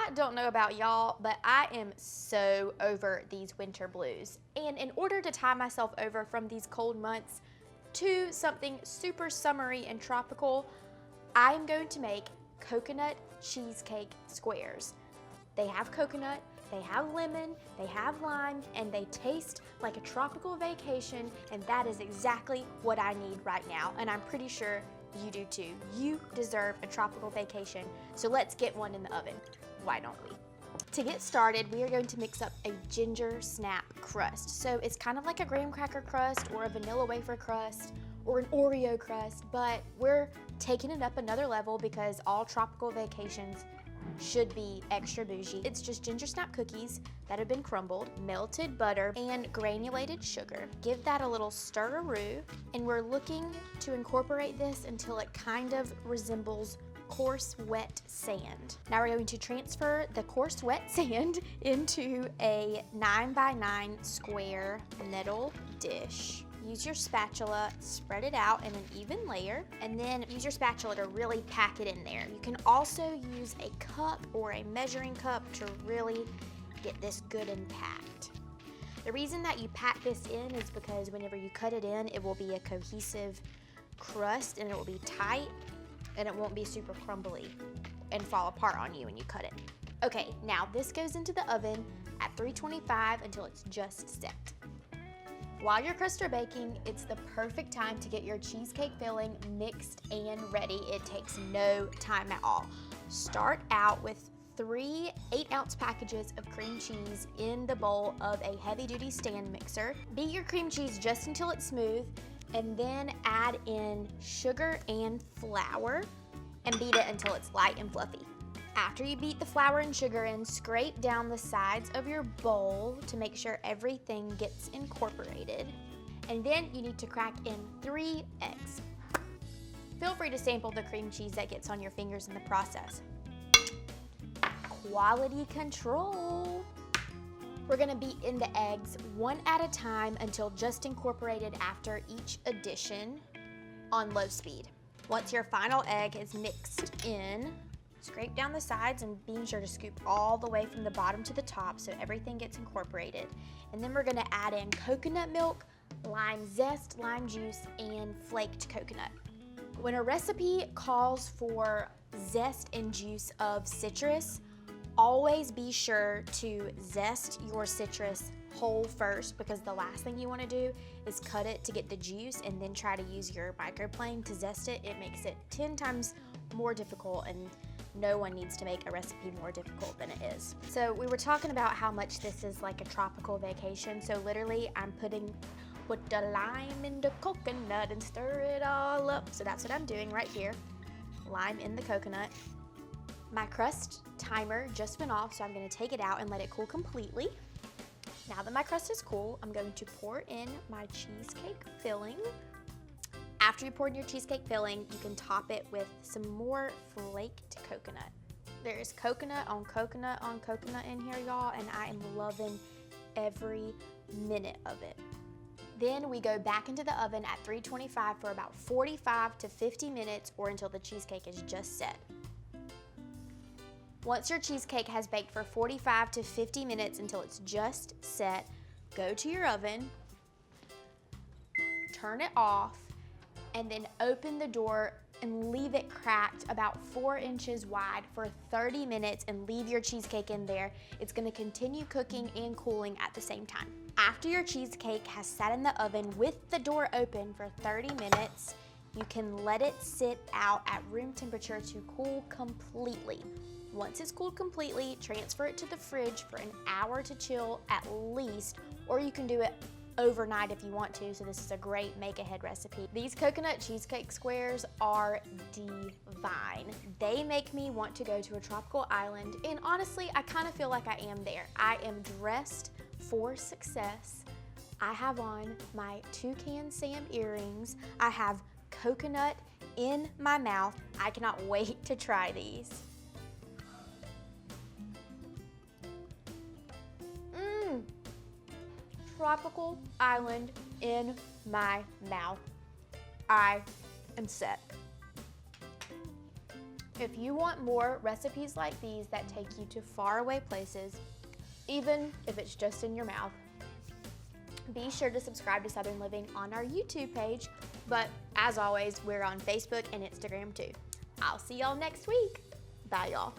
I don't know about y'all, but I am so over these winter blues. And in order to tie myself over from these cold months to something super summery and tropical, I am going to make coconut cheesecake squares. They have coconut, they have lemon, they have lime, and they taste like a tropical vacation, and that is exactly what I need right now, and I'm pretty sure you do too. You deserve a tropical vacation, so let's get one in the oven. Why don't we? To get started, we are going to mix up a gingersnap crust. So it's kind of like a graham cracker crust or a vanilla wafer crust or an Oreo crust, but we're taking it up another level because all tropical vacations should be extra bougie. It's just gingersnap cookies that have been crumbled, melted butter, and granulated sugar. Give that a little stir-a-roo, and we're looking to incorporate this until it kind of resembles coarse wet sand. Now we're going to transfer the coarse wet sand into a 9x9 square metal dish. Use your spatula, spread it out in an even layer, and then use your spatula to really pack it in there. You can also use a cup or a measuring cup to really get this good and packed. The reason that you pack this in is because whenever you cut it in, it will be a cohesive crust and it will be tight and it won't be super crumbly and fall apart on you when you cut it. Okay, now this goes into the oven at 325 until it's just set. While your crusts are baking, it's the perfect time to get your cheesecake filling mixed and ready. It takes no time at all. Start out with 3 8-ounce packages of cream cheese in the bowl of a heavy-duty stand mixer. Beat your cream cheese just until it's smooth, and then add in sugar and flour and beat it until it's light and fluffy. After you beat the flour and sugar in, scrape down the sides of your bowl to make sure everything gets incorporated. And then you need to crack in 3 eggs. Feel free to sample the cream cheese that gets on your fingers in the process. Quality control. We're gonna beat in the eggs one at a time until just incorporated after each addition on low speed. Once your final egg is mixed in, scrape down the sides and be sure to scoop all the way from the bottom to the top so everything gets incorporated. And then we're gonna add in coconut milk, lime zest, lime juice, and flaked coconut. When a recipe calls for zest and juice of citrus, always be sure to zest your citrus whole first, because the last thing you want to do is cut it to get the juice and then try to use your microplane to zest it. It makes it 10 times more difficult, and no one needs to make a recipe more difficult than it is. So we were talking about how much this is like a tropical vacation. So literally I'm put the lime in the coconut and stir it all up. So that's what I'm doing right here. Lime in the coconut. My crust timer just went off, so I'm gonna take it out and let it cool completely. Now that my crust is cool, I'm going to pour in my cheesecake filling. After you pour in your cheesecake filling, you can top it with some more flaked coconut. There is coconut on coconut on coconut in here, y'all, and I am loving every minute of it. Then we go back into the oven at 325 for about 45 to 50 minutes or until the cheesecake is just set. Once your cheesecake has baked for 45 to 50 minutes until it's just set, go to your oven, turn it off, and then open the door and leave it cracked about 4 inches wide for 30 minutes and leave your cheesecake in there. It's gonna continue cooking and cooling at the same time. After your cheesecake has sat in the oven with the door open for 30 minutes, you can let it sit out at room temperature to cool completely. Once it's cooled completely, transfer it to the fridge for an hour to chill at least, or you can do it overnight if you want to, so this is a great make-ahead recipe. These coconut cheesecake squares are divine. They make me want to go to a tropical island, and honestly, I kind of feel like I am there. I am dressed for success. I have on my Toucan Sam earrings. I have coconut in my mouth. I cannot wait to try these. Tropical island in my mouth. I am set. If you want more recipes like these that take you to faraway places, even if it's just in your mouth, be sure to subscribe to Southern Living on our YouTube page, but as always, we're on Facebook and Instagram too. I'll see y'all next week. Bye, y'all.